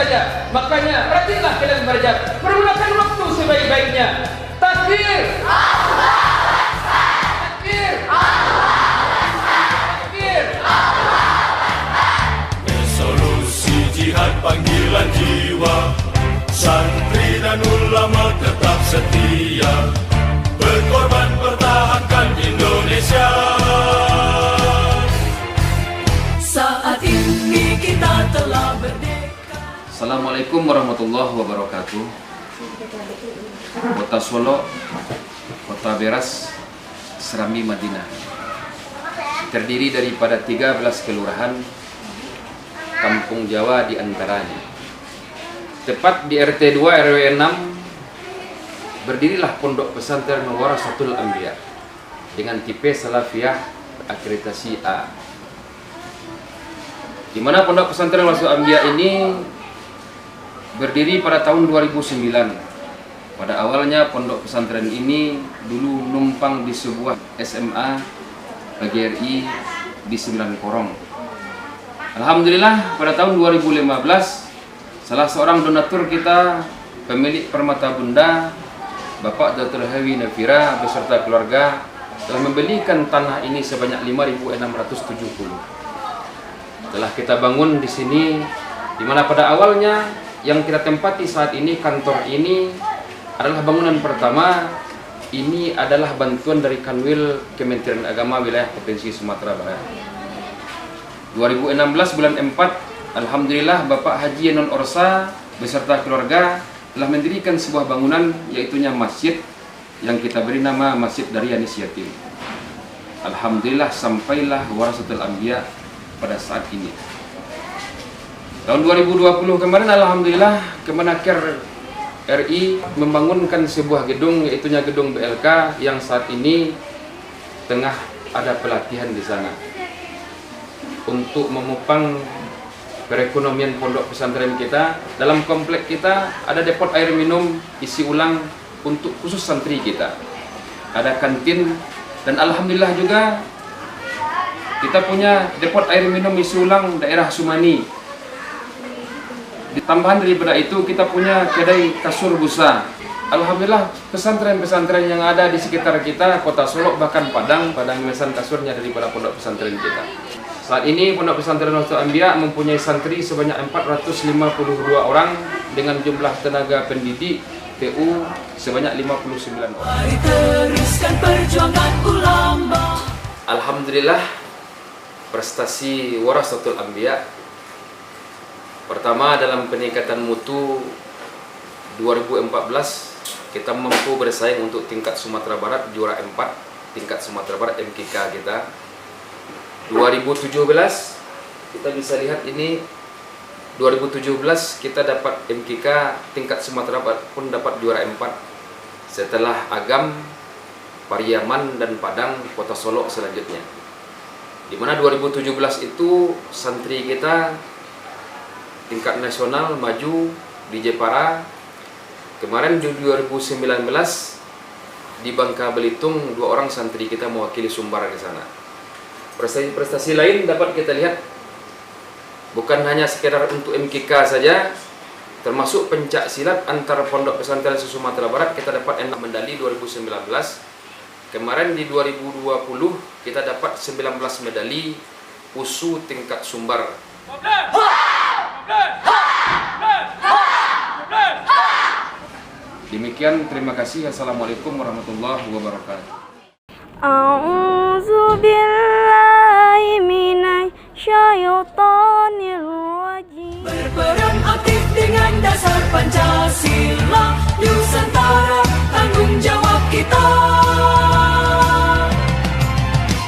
saja. Makanya rajinlah kalian belajar, pergunakan waktu sebaik-baiknya. Takbir, takbir, takbir. Resolusi jihad panggilan jiwa, santri dan ulama tetap setia, berkorban pertahankan Indonesia. Saat ini kita telah merdeka. Assalamualaikum warahmatullahi wabarakatuh. Kota Solo, Kota Beras, Serambi, Madinah, terdiri daripada 13 kelurahan, kampung Jawa di antaranya. Tepat di RT 2 RW 6 berdirilah Pondok Pesantren Warasatul Anbiya dengan tipe Salafiyah akreditasi A. Di mana Pondok Pesantren Warasatul Anbiya ini berdiri pada tahun 2009. Pada awalnya pondok pesantren ini dulu numpang di sebuah SMA PGRI di 9 Korong. Alhamdulillah pada tahun 2015 salah seorang donatur kita, pemilik Permata Bunda, Bapak Dr. Hewi Nafira beserta keluarga telah membelikan tanah ini sebanyak 5.670. Telah kita bangun di sini, di mana pada awalnya yang kita tempati saat ini, kantor ini adalah bangunan pertama. Ini adalah bantuan dari Kanwil Kementerian Agama Wilayah Provinsi Sumatera Barat. 2016 bulan 4, alhamdulillah Bapak Haji Non Orsa beserta keluarga telah mendirikan sebuah bangunan, yaitunya masjid yang kita beri nama Masjid Daryanis Yatim. Alhamdulillah sampailah Warasatul Anbiya pada saat ini. Tahun 2020 kemarin alhamdulillah Kemenaker RI membangunkan sebuah gedung, yaitunya gedung BLK yang saat ini tengah ada pelatihan di sana untuk memupang perekonomian pondok pesantren kita. Dalam komplek kita ada depot air minum isi ulang untuk khusus santri kita, ada kantin, dan alhamdulillah juga kita punya depot air minum isi ulang daerah Sumani. Tambahan daripada itu kita punya kedai kasur busa. Alhamdulillah pesantren-pesantren yang ada di sekitar kita, Kota Solo bahkan Padang memesan kasurnya daripada pondok pesantren kita. Saat ini Pondok Pesantren Warasatul Anbiya mempunyai santri sebanyak 452 orang dengan jumlah tenaga pendidik TU sebanyak 59 orang. Mari teruskan perjuangan ulama. Alhamdulillah prestasi Warasatul Anbiya. Pertama, dalam peningkatan mutu 2014 kita mampu bersaing untuk tingkat Sumatera Barat juara 4 tingkat Sumatera Barat MKK kita. 2017 kita bisa lihat ini, 2017 kita dapat MKK tingkat Sumatera Barat pun dapat juara 4 setelah Agam, Pariaman dan Padang, Kota Solo selanjutnya. Di mana 2017 itu santri kita tingkat nasional maju di Jepara. Kemarin di 2019 di Bangka Belitung 2 orang santri kita mewakili Sumbar di sana. Prestasi lain dapat kita lihat bukan hanya sekedar untuk MKK saja, termasuk pencak silat antar pondok pesantren se-Sumatera Barat kita dapat 6 medali 2019. Kemarin di 2020 kita dapat 19 medali USU tingkat Sumbar. Demikian, terima kasih. Assalamualaikum warahmatullahi wabarakatuh. A'udzu billahi minasyaitonir rajim. Berperan aktif dengan dasar Pancasila, Nusantara tanggung jawab kita.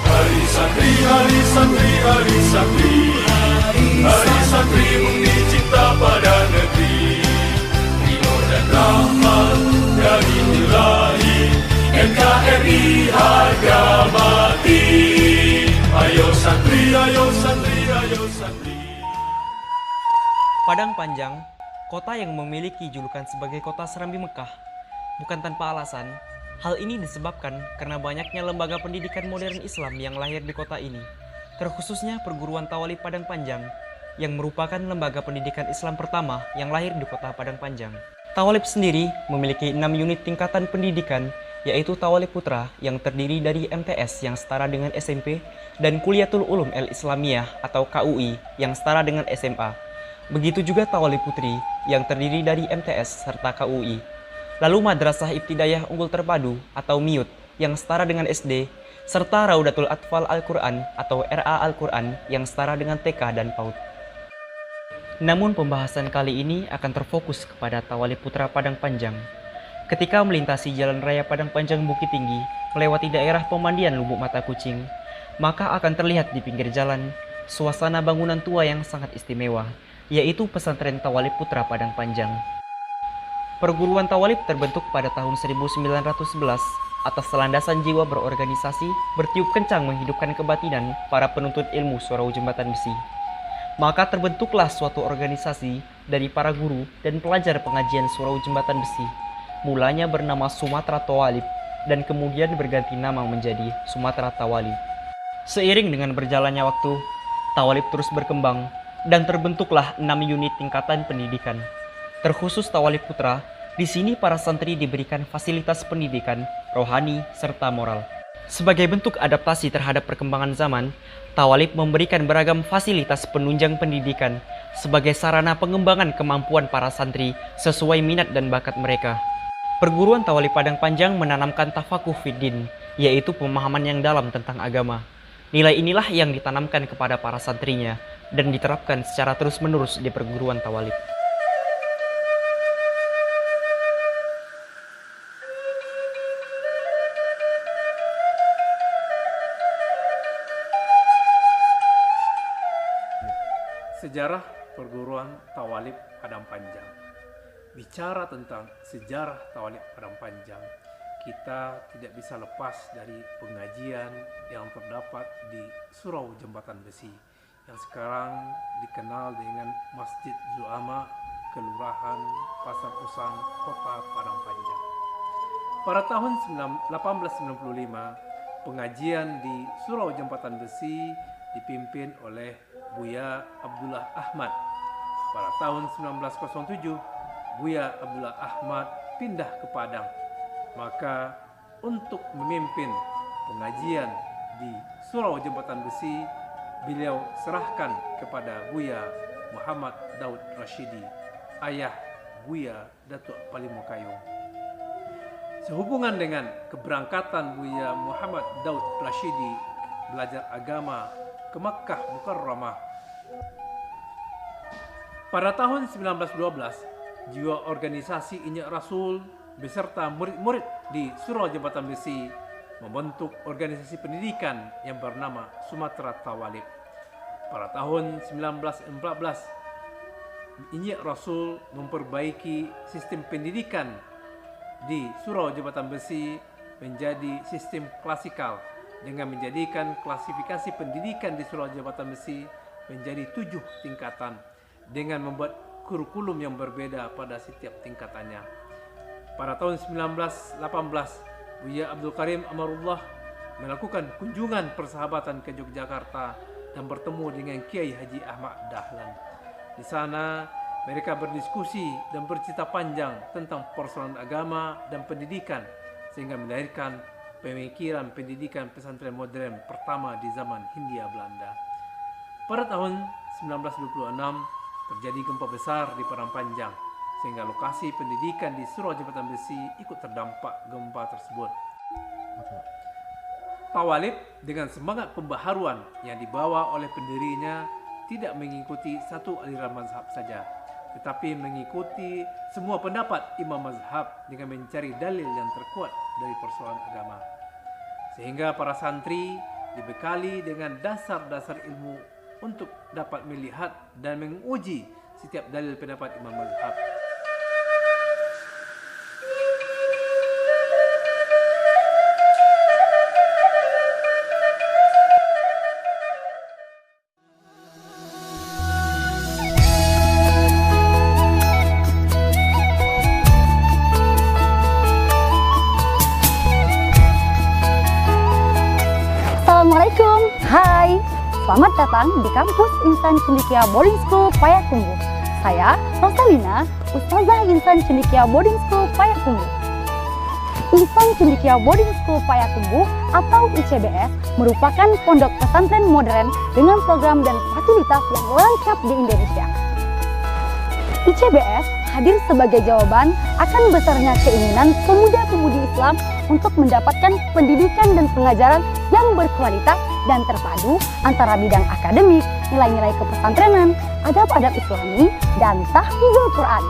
Hari santri, hari santri, hari santri, hari santri bukti cinta pada negeri. Ridho dan rahmat dari Ilahi, NKRI harga mati. Ayo santri, ayo santri, ayo santri. Padang Panjang, kota yang memiliki julukan sebagai kota Serambi Mekah, bukan tanpa alasan. Hal ini disebabkan karena banyaknya lembaga pendidikan modern Islam yang lahir di kota ini, terkhususnya perguruan Tawalib Padang Panjang. yang merupakan lembaga pendidikan Islam pertama yang lahir di kota Padang Panjang. Tawalib sendiri memiliki 6 unit tingkatan pendidikan, yaitu Tawalib Putra yang terdiri dari MTS yang setara dengan SMP dan Kuliatul Ulum El Islamiyah atau KUI yang setara dengan SMA. Begitu juga Tawalib Putri yang terdiri dari MTS serta KUI. Lalu Madrasah Ibtidayah Unggul Terpadu atau MIUT yang setara dengan SD, serta Raudatul Atfal Al-Quran atau RA Al-Quran yang setara dengan TK dan PAUD. Namun pembahasan kali ini akan terfokus kepada Tawalib Putra Padang Panjang. Ketika melintasi Jalan Raya Padang Panjang Bukit Tinggi melewati daerah pemandian Lubuk Mata Kucing, maka akan terlihat di pinggir jalan suasana bangunan tua yang sangat istimewa, yaitu pesantren Tawalib Putra Padang Panjang. Perguruan Tawalib terbentuk pada tahun 1911 atas landasan jiwa berorganisasi, bertiup kencang menghidupkan kebatinan para penuntut ilmu Surau Jembatan Besi. Maka terbentuklah suatu organisasi dari para guru dan pelajar pengajian Surau Jembatan Besi. Mulanya bernama Sumatera Tawalib dan kemudian berganti nama menjadi Sumatera Tawalib. Seiring dengan berjalannya waktu, Tawalib terus berkembang dan terbentuklah 6 unit tingkatan pendidikan. Terkhusus Tawalib Putra, di sini para santri diberikan fasilitas pendidikan, rohani, serta moral. Sebagai bentuk adaptasi terhadap perkembangan zaman, Tawalib memberikan beragam fasilitas penunjang pendidikan sebagai sarana pengembangan kemampuan para santri sesuai minat dan bakat mereka. Perguruan Tawalib Padang Panjang menanamkan tafakuh fiddin, yaitu pemahaman yang dalam tentang agama. Nilai inilah yang ditanamkan kepada para santrinya dan diterapkan secara terus-menerus di perguruan Tawalib. Sejarah perguruan Tawalib Padang Panjang. Bicara tentang sejarah Tawalib Padang Panjang, kita tidak bisa lepas dari pengajian yang terdapat di Surau Jembatan Besi yang sekarang dikenal dengan Masjid Zu'ama, Kelurahan Pasar Usang, Kota Padang Panjang. Pada tahun 1895, pengajian di Surau Jembatan Besi dipimpin oleh Buya Abdullah Ahmad. Pada tahun 1907, Buya Abdullah Ahmad pindah ke Padang. Maka untuk memimpin pengajian di Surau Jembatan Besi, beliau serahkan kepada Buya Muhammad Daud Rashidi, ayah Buya Datuk Palimukayung. Sehubungan dengan keberangkatan Buya Muhammad Daud Rashidi belajar agama ke Makkah Mukarramah, pada tahun 1912, jiwa organisasi Injak Rasul beserta murid-murid di Surau Jembatan Besi membentuk organisasi pendidikan yang bernama Sumatera Tawalib. Pada tahun 1914, Injak Rasul memperbaiki sistem pendidikan di Surau Jembatan Besi menjadi sistem klasikal dengan menjadikan klasifikasi pendidikan di Surau Jembatan Besi menjadi 7 tingkatan dengan membuat kurikulum yang berbeda pada setiap tingkatannya. Pada tahun 1918, Buya Abdul Karim Amarullah melakukan kunjungan persahabatan ke Yogyakarta dan bertemu dengan Kiai Haji Ahmad Dahlan. Di sana mereka berdiskusi dan bercerita panjang tentang persoalan agama dan pendidikan sehingga melahirkan pemikiran pendidikan pesantren modern pertama di zaman Hindia Belanda. Pada tahun 1926 terjadi gempa besar di Padang Panjang sehingga lokasi pendidikan di Surau Jembatan Besi ikut terdampak gempa tersebut. Tawalib dengan semangat pembaharuan yang dibawa oleh pendirinya tidak mengikuti satu aliran mazhab saja, tetapi mengikuti semua pendapat imam mazhab dengan mencari dalil yang terkuat dari persoalan agama. Sehingga para santri dibekali dengan dasar-dasar ilmu untuk dapat melihat dan menguji setiap dalil pendapat imam mazhab. Assalamualaikum. Hai, Selamat datang di kampus Insan Cendekia Boarding School Payakumbuh. Saya, Rosalina, Ustazah Insan Cendekia Boarding School Payakumbuh. Insan Cendekia Boarding School Payakumbuh atau ICBS merupakan pondok pesantren modern dengan program dan fasilitas yang lengkap di Indonesia. ICBS hadir sebagai jawaban akan besarnya keinginan pemuda-pemudi Islam untuk mendapatkan pendidikan dan pengajaran yang berkualitas dan terpadu antara bidang akademik, nilai-nilai kepesantrenan, adab-adab Islami, dan tahfizul Quran.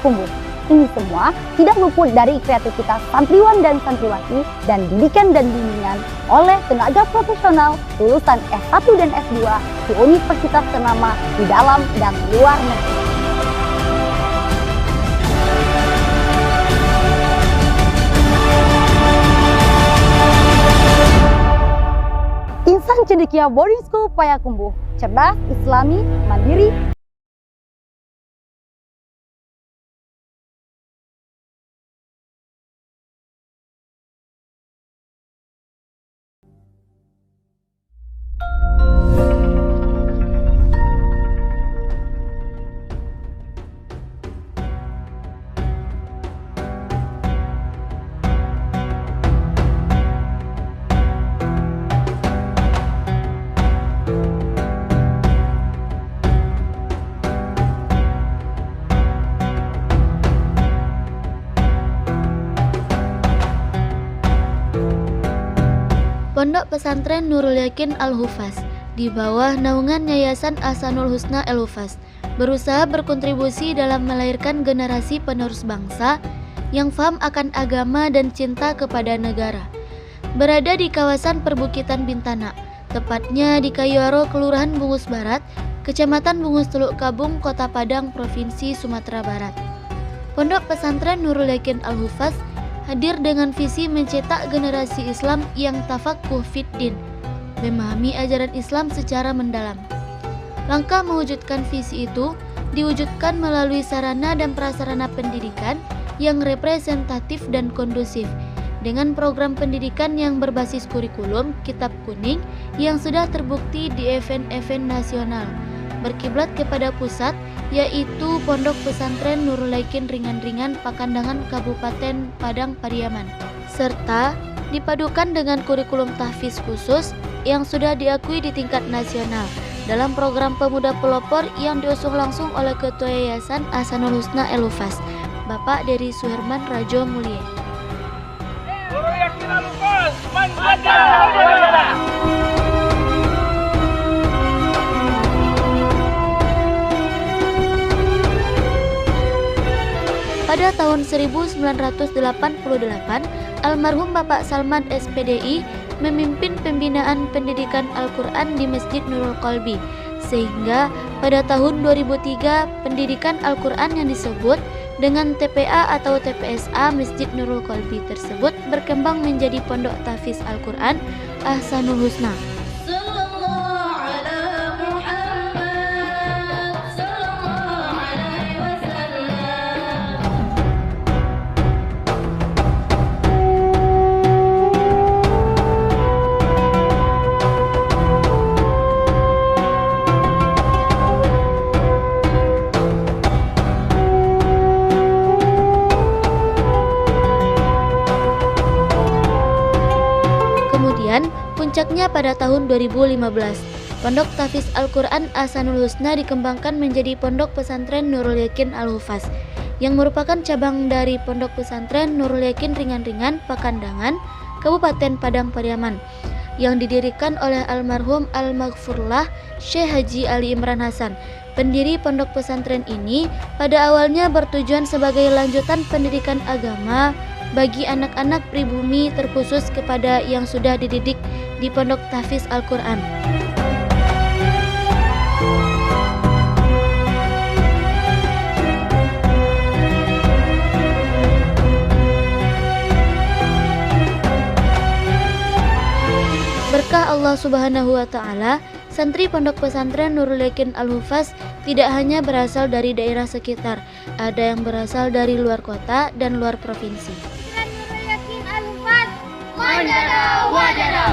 Payakumbuh. Ini semua tidak luput dari kreativitas santriwan dan santriwati dan didikan dan bimbingan oleh tenaga profesional lulusan S1 dan S2 di universitas ternama di dalam dan luar negeri. Insan Cendekia Boarding School Payakumbuh, cerdas, Islami, mandiri, Pondok Pesantren Nurul Yakin Al-Hufaz di bawah naungan Yayasan Ahsanul Husna Al-Hufaz berusaha berkontribusi dalam melahirkan generasi penerus bangsa yang paham akan agama dan cinta kepada negara. Berada di kawasan perbukitan Bintana, tepatnya di Kayuaro, Kelurahan Bungus Barat, Kecamatan Bungus Teluk Kabung, Kota Padang, Provinsi Sumatera Barat. Pondok Pesantren Nurul Yakin Al-Hufaz hadir dengan visi mencetak generasi Islam yang tafaqquh fid din, memahami ajaran Islam secara mendalam. Langkah mewujudkan visi itu diwujudkan melalui sarana dan prasarana pendidikan yang representatif dan kondusif, dengan program pendidikan yang berbasis kurikulum kitab kuning yang sudah terbukti di event-event nasional, berkiblat kepada pusat, yaitu Pondok Pesantren Nurul Yaqin Ringan-Ringan Pakandangan Kabupaten Padang Pariaman, serta dipadukan dengan kurikulum tahfiz khusus yang sudah diakui di tingkat nasional dalam program pemuda pelopor yang diusung langsung oleh Ketua Yayasan Ahsanul Husna Al-Hufaz, Bapak Dery Suherman Rajo Mulie. Pada tahun 1988, almarhum Bapak Salman SPDI memimpin pembinaan pendidikan Al-Quran di Masjid Nurul Qalbi, sehingga pada tahun 2003 pendidikan Al-Quran yang disebut dengan TPA atau TPSA Masjid Nurul Qalbi tersebut berkembang menjadi Pondok Tahfiz Al-Quran Ahsanul Husna. Puncaknya pada tahun 2015, Pondok Tahfiz Al-Quran Ahsanul Husna dikembangkan menjadi Pondok Pesantren Nurul Yaqin Al-Hufaz, yang merupakan cabang dari Pondok Pesantren Nurul Yaqin Ringan-Ringan Pakandangan, Kabupaten Padang Pariaman, yang didirikan oleh almarhum Al-Maghfurlah Syekh Haji Ali Imran Hasan. Pendiri pondok pesantren ini pada awalnya bertujuan sebagai lanjutan pendidikan agama bagi anak-anak pribumi, terkhusus kepada yang sudah dididik di Pondok Tahfiz Al-Quran. Berkah Allah Subhanahu wa Ta'ala, santri Pondok Pesantren Nurul Yaqin Al-Hufaz tidak hanya berasal dari daerah sekitar, ada yang berasal dari luar kota dan luar provinsi. Nurul Yaqin Al-Hufaz, Wajada, wajada.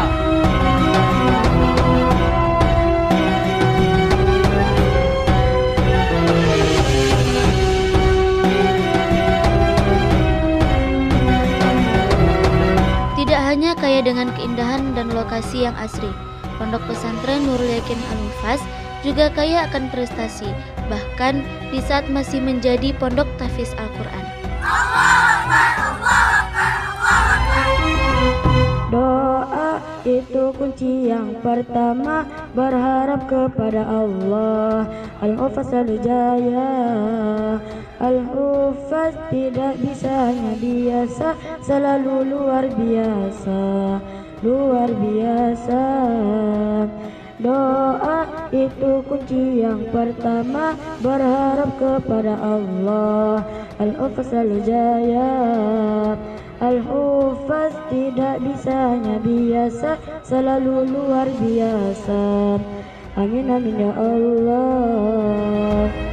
Tidak hanya kaya dengan keindahan dan lokasi yang asri, Pondok Pesantren Nurul Yaqin Al-Hufaz juga kaya akan prestasi, bahkan di saat masih menjadi Pondok Tahfiz Al-Quran. Doa itu kunci yang pertama, berharap kepada Allah. Al-Hufaz selalu jaya, Al-Hufaz tidak bisa hanya biasa, selalu luar biasa, luar biasa. Doa itu kunci yang pertama, berharap kepada Allah. Al-Hufaz selalu jaya, Al-Hufaz tidak bisa hanya biasa, selalu luar biasa. Amin amin ya Allah.